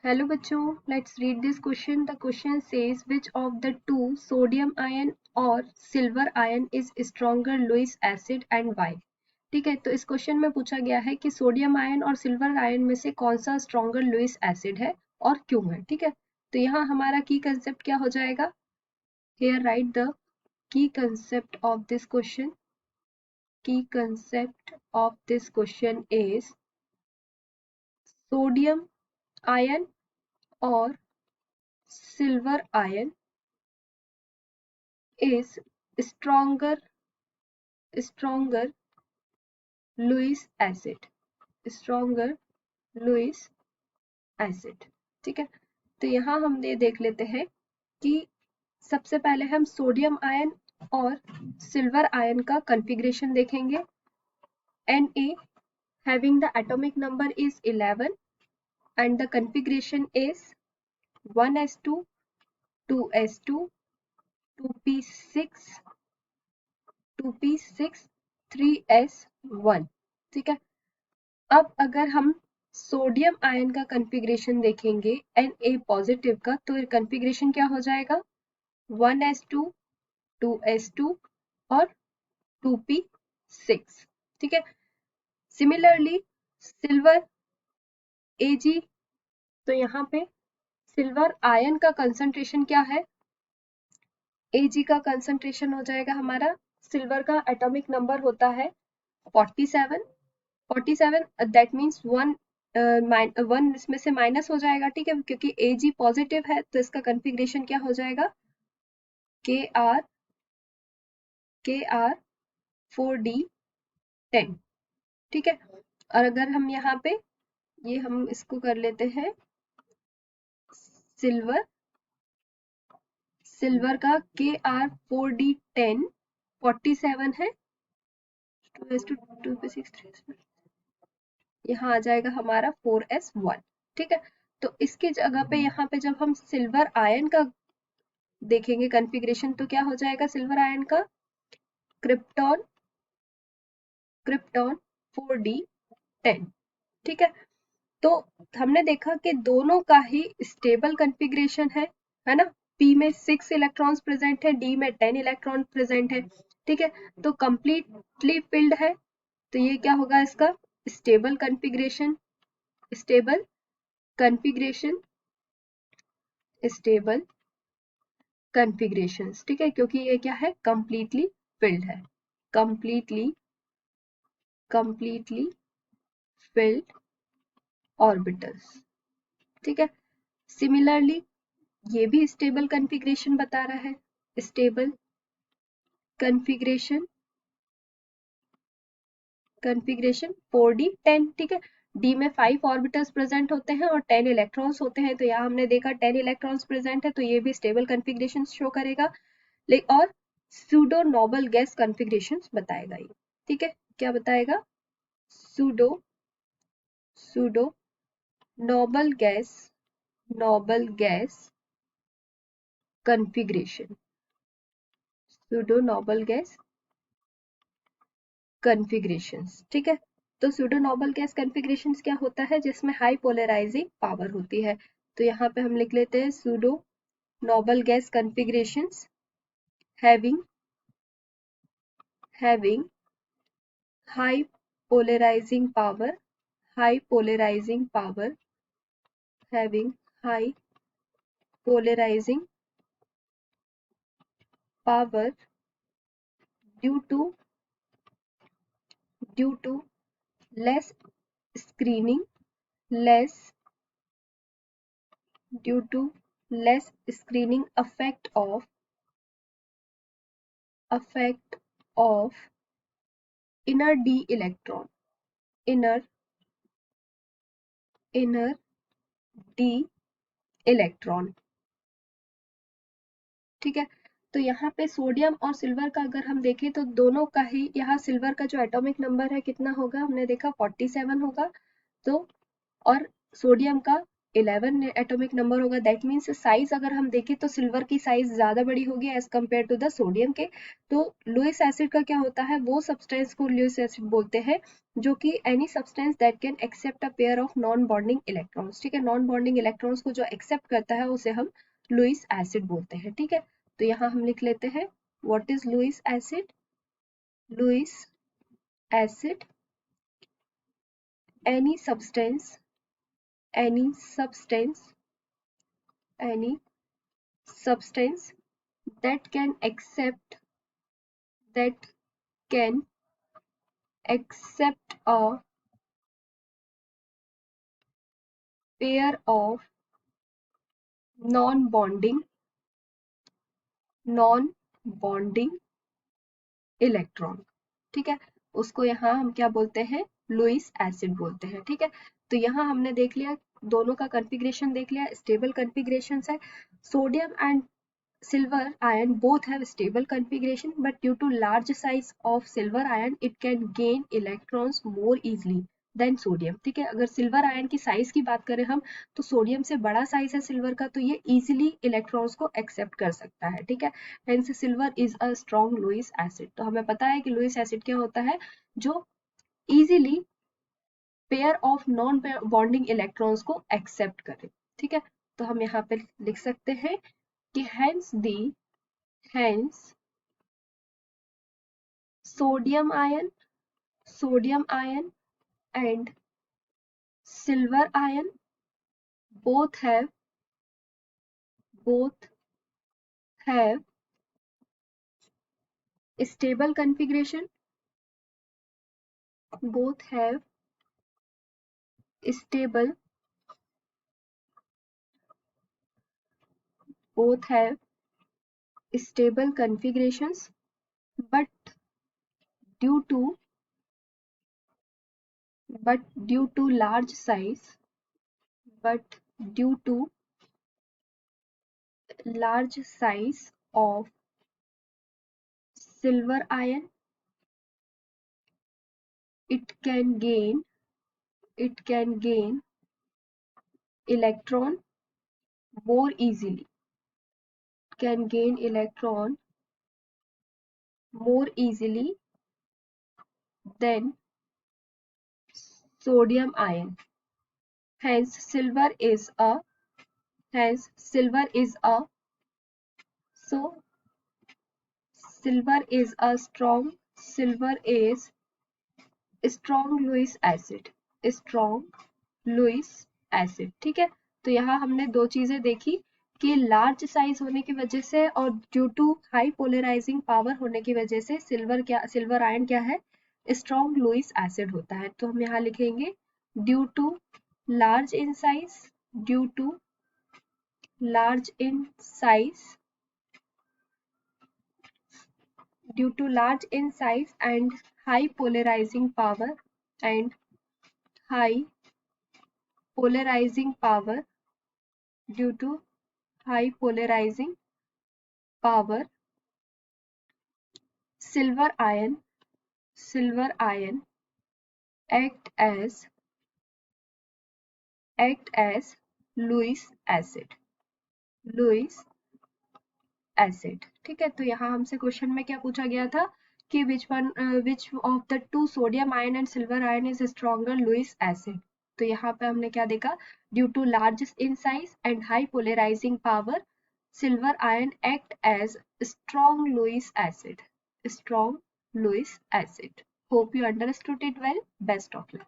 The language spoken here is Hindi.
Hello बच्चों, let's read this question. The question says which of the two, sodium ion or silver ion, is stronger Lewis acid and why? ठीक है, तो इस क्वेश्चन में पूछा गया है कि सोडियम आयन और सिल्वर आयन में से कौन सा स्ट्रॉन्गर लुईस एसिड है और क्यों है। ठीक है, तो यहाँ हमारा की कंसेप्ट क्या हो जाएगा। Here write the key concept of this question. Key concept of this question is sodium ion or silver ion is stronger Lewis acid, stronger Lewis acid। ठीक है, तो यहाँ हम ये देख लेते हैं कि सबसे पहले हम सोडियम आयन और सिल्वर आयन का कॉन्फ़िगरेशन देखेंगे। Na having the atomic number is 11 and the configuration is 1s2 2s2 2p6 2p6 3s1। ठीक है, अब अगर हम सोडियम आयन का कॉन्फ़िगरेशन देखेंगे Na पॉजिटिव का, तो कॉन्फ़िगरेशन क्या हो जाएगा 1s2 2s2 और 2p6। ठीक है, सिमिलरली सिल्वर Ag, तो यहाँ पे सिल्वर आयन का कंसंट्रेशन क्या है, Ag का कंसंट्रेशन हो जाएगा हमारा, सिल्वर का एटॉमिक नंबर होता है 47 दैट मीन्स वन इसमें से माइनस हो जाएगा। ठीक है, क्योंकि Ag पॉजिटिव है तो इसका कॉन्फ़िगरेशन क्या हो जाएगा Kr 4d10। ठीक है, और अगर हम यहाँ पे ये हम इसको कर लेते हैं सिल्वर का Kr 4d10 47 है, 2s2 यहाँ आ जाएगा हमारा 4s1। ठीक है, तो इसकी जगह पे यहाँ पे जब हम सिल्वर आयन का देखेंगे कॉन्फ़िगरेशन तो क्या हो जाएगा सिल्वर आयन का क्रिप्टॉन 4d10। ठीक है, तो हमने देखा कि दोनों का ही स्टेबल कॉन्फ़िगरेशन है ना। p में 6 इलेक्ट्रॉन्स प्रेजेंट है, d में 10 इलेक्ट्रॉन प्रेजेंट है। ठीक है, तो कंप्लीटली फिल्ड है, तो ये क्या होगा इसका स्टेबल कॉन्फ़िगरेशन स्टेबल कॉन्फ़िगरेशंस। ठीक है, क्योंकि ये क्या है कंप्लीटली फिल्ड है, कंप्लीटली फिल्ड ऑर्बिटल्स। ठीक है, सिमिलरली ये भी स्टेबल कॉन्फ़िगरेशन बता रहा है, स्टेबल कॉन्फ़िगरेशन 4d10। ठीक है, d में 5 ऑर्बिटल्स प्रेजेंट होते हैं और 10 इलेक्ट्रॉन्स होते हैं, तो यहाँ हमने देखा 10 इलेक्ट्रॉन्स प्रेजेंट है, तो ये भी स्टेबल कॉन्फ़िगरेशन शो करेगा। और सूडो नोबल गैस कॉन्फ़िगरेशंस बताएगा ये। ठीक है, क्या बताएगा pseudo noble gas configuration, pseudo noble gas configurations. ठीक है, तो सूडो नोबल गैस कॉन्फ़िगरेशंस क्या होता है जिसमें हाई पोलराइजिंग पावर होती है, तो यहाँ पे हम लिख लेते हैं pseudo noble gas configurations having high polarizing power having high polarizing power due to less screening effect of inner d electron inner d electron. ठीक है, तो यहाँ पे सोडियम और सिल्वर का अगर हम देखें तो दोनों का ही, यहाँ सिल्वर का जो एटॉमिक नंबर है कितना होगा, हमने देखा 47 होगा, तो और सोडियम का 11 एटॉमिक नंबर होगा, दैट मीन्स साइज अगर हम देखें तो सिल्वर की साइज ज्यादा बड़ी होगी as compare to the sodium के। तो लुईस एसिड का क्या होता है, वो सब्सटेंस को लुईस एसिड बोलते हैं जो कि any substance that can accept a pair of non bonding electrons. ठीक है, नॉन बॉन्डिंग इलेक्ट्रॉन्स को जो एक्सेप्ट करता है उसे हम लुईस एसिड बोलते हैं। ठीक है, तो यहाँ हम लिख लेते हैं what is Lewis acid. Lewis acid, any substance, any substance, any substance that can accept, that can accept a pair of non-bonding, non-bonding electron. ठीक है, उसको यहाँ हम क्या बोलते हैं, लुईस एसिड बोलते हैं। ठीक है, तो यहाँ हमने देख लिया, दोनों का कॉन्फ़िगरेशन देख लिया, स्टेबल कॉन्फ़िगरेशंस है। Sodium and silver ion both have stable configuration, but due to large size of silver ion it can gain electrons more easily than sodium। ठीक है, अगर सिल्वर आयन की साइज की बात करें हम, तो सोडियम से बड़ा साइज है सिल्वर का, तो ये इजीली इलेक्ट्रॉन्स को एक्सेप्ट कर सकता है। ठीक है, hence silver is a strong Lewis acid. तो हमें पता है कि लुईस एसिड क्या होता है, जो easily pair of non bonding electrons को एक्सेप्ट करे। ठीक है, तो हम यहाँ पे लिख सकते हैं कि hence sodium ion and silver ion both have stable configuration, both have stable, both have stable configurations, but due to large size, but due to large size of silver ion it can gain electron more easily, can gain electron more easily than sodium ion. Hence silver is a so silver is a strong Lewis acid, strong Lewis acid। ठीक है, तो यहाँ हमने दो चीजें देखी कि लार्ज साइज होने की वजह से और due to high polarizing power होने की वजह से सिल्वर आयन क्या है, स्ट्रॉन्ग लुईस एसिड होता है। तो हम यहाँ लिखेंगे due to large in size, due to large in size, due to large in size and high polarizing power, and high polarizing power, due to high polarizing power, silver ion act as Lewis acid, Lewis acid. ठीक है, तो यहाँ हमसे क्वेश्चन में क्या पूछा गया था कि which of the two sodium ion and silver ion is stronger Lewis acid. तो यहाँ पे हमने क्या देखा, due to large in size and high polarizing power silver ion act as strong Lewis acid, strong Lewis acid. Hope you understood it well. Best of luck.